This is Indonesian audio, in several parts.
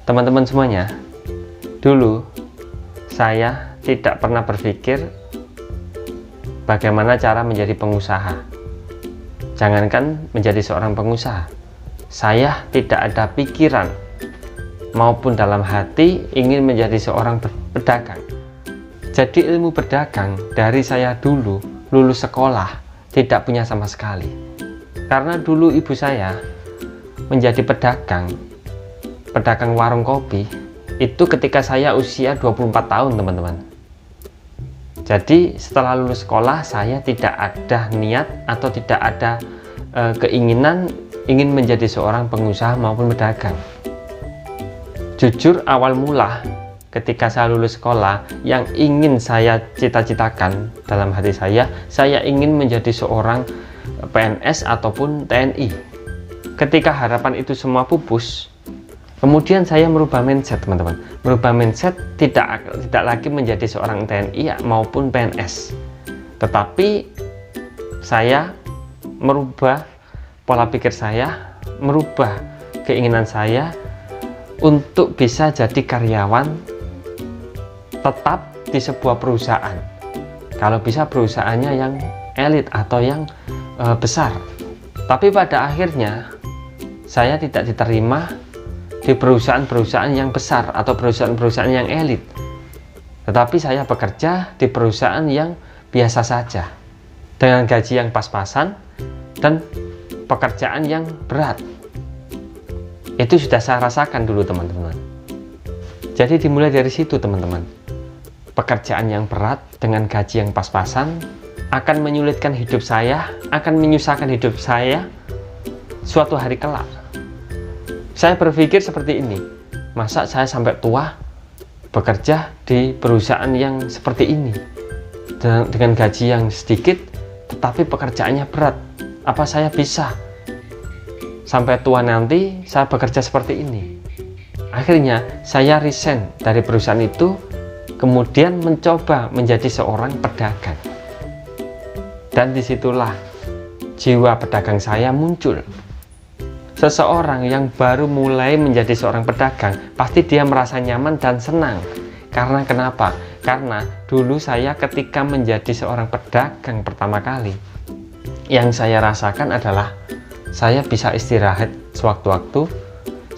Teman-teman semuanya, dulu saya tidak pernah berpikir bagaimana cara menjadi pengusaha. Jangankan menjadi seorang pengusaha, saya tidak ada pikiran maupun dalam hati ingin menjadi seorang pedagang. Jadi ilmu berdagang dari saya dulu lulus sekolah tidak punya sama sekali. Karena dulu ibu saya menjadi pedagang warung kopi itu ketika saya usia 24 tahun, teman-teman. Jadi setelah lulus sekolah saya tidak ada niat atau tidak ada keinginan ingin menjadi seorang pengusaha maupun pedagang. Jujur, awal mula ketika saya lulus sekolah, yang ingin saya cita-citakan dalam hati saya ingin menjadi seorang PNS ataupun TNI. Ketika harapan itu semua pupus, kemudian saya merubah mindset, teman-teman. Merubah mindset tidak lagi menjadi seorang TNI maupun PNS. Tetapi saya merubah pola pikir saya, merubah keinginan saya untuk bisa jadi karyawan tetap di sebuah perusahaan. Kalau bisa perusahaannya yang elit atau yang besar. Tapi pada akhirnya saya tidak diterima di perusahaan-perusahaan yang besar atau perusahaan-perusahaan yang elit, tetapi saya bekerja di perusahaan yang biasa saja dengan gaji yang pas-pasan dan pekerjaan yang berat. Itu sudah saya rasakan dulu, teman-teman. Jadi dimulai dari situ, teman-teman. Pekerjaan yang berat dengan gaji yang pas-pasan akan menyulitkan hidup saya, akan menyusahkan hidup saya suatu hari kelak. Saya berpikir seperti ini, masa saya sampai tua bekerja di perusahaan yang seperti ini dengan gaji yang sedikit tetapi pekerjaannya berat. Apa saya bisa sampai tua nanti saya bekerja seperti ini? Akhirnya saya resign dari perusahaan itu, kemudian mencoba menjadi seorang pedagang. Dan disitulah jiwa pedagang saya muncul. Seseorang yang baru mulai menjadi seorang pedagang, pasti dia merasa nyaman dan senang. Karena kenapa? Karena dulu saya ketika menjadi seorang pedagang pertama kali, yang saya rasakan adalah saya bisa istirahat sewaktu-waktu,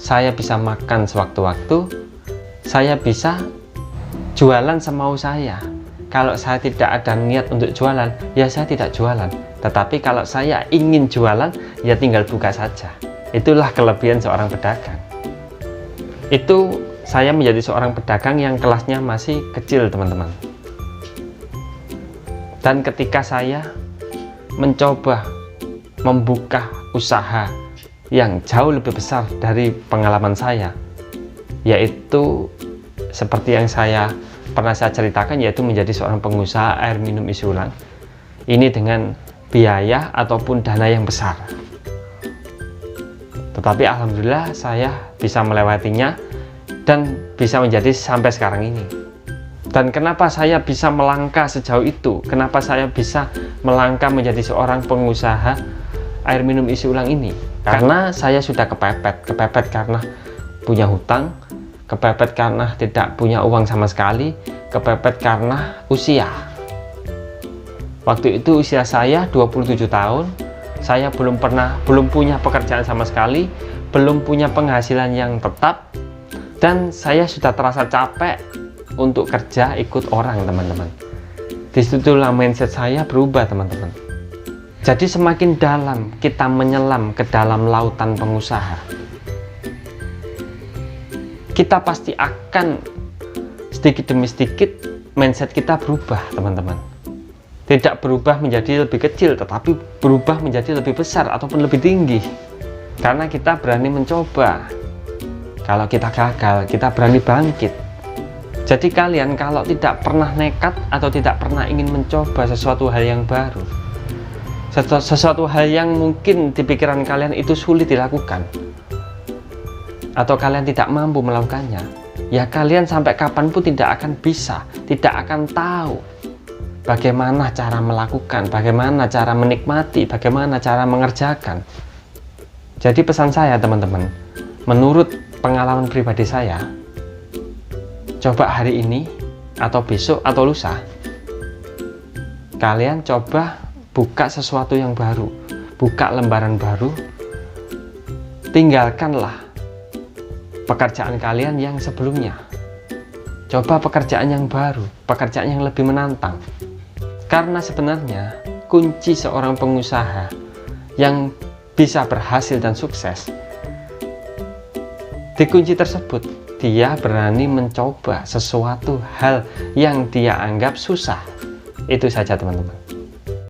saya bisa makan sewaktu-waktu, saya bisa jualan semau saya. Kalau saya tidak ada niat untuk jualan, ya saya tidak jualan. Tetapi kalau saya ingin jualan, ya tinggal buka saja. Itulah kelebihan seorang pedagang. Itu saya menjadi seorang pedagang yang kelasnya masih kecil, teman-teman. Dan ketika saya mencoba membuka usaha yang jauh lebih besar dari pengalaman saya, yaitu seperti yang pernah saya ceritakan, yaitu menjadi seorang pengusaha air minum isi ulang. Ini dengan biaya ataupun dana yang besar. Tetapi alhamdulillah saya bisa melewatinya dan bisa menjadi sampai sekarang ini. Dan kenapa saya bisa melangkah sejauh itu? Kenapa saya bisa melangkah menjadi seorang pengusaha air minum isi ulang ini? Karena saya sudah kepepet karena punya hutang, kepepet karena tidak punya uang sama sekali, kepepet karena usia. Waktu itu usia saya 27 tahun. Saya belum punya pekerjaan sama sekali, belum punya penghasilan yang tetap, dan saya sudah terasa capek untuk kerja ikut orang, teman-teman. Disitulah mindset saya berubah, teman-teman. Jadi semakin dalam kita menyelam ke dalam lautan pengusaha, kita pasti akan sedikit demi sedikit mindset kita berubah, teman-teman. Tidak berubah menjadi lebih kecil, tetapi berubah menjadi lebih besar ataupun lebih tinggi. Karena kita berani mencoba. Kalau kita gagal, kita berani bangkit. Jadi kalian kalau tidak pernah nekat atau tidak pernah ingin mencoba sesuatu hal yang baru, sesuatu hal yang mungkin di pikiran kalian itu sulit dilakukan, atau kalian tidak mampu melakukannya, ya kalian sampai kapanpun tidak akan bisa, tidak akan tahu bagaimana cara melakukan, bagaimana cara menikmati, bagaimana cara mengerjakan. Jadi pesan saya, teman-teman, menurut pengalaman pribadi saya, coba hari ini atau besok atau lusa kalian coba buka sesuatu yang baru, buka lembaran baru, tinggalkanlah pekerjaan kalian yang sebelumnya, coba pekerjaan yang baru, pekerjaan yang lebih menantang. Karena sebenarnya kunci seorang pengusaha yang bisa berhasil dan sukses, di kunci tersebut dia berani mencoba sesuatu hal yang dia anggap susah. Itu saja teman-teman.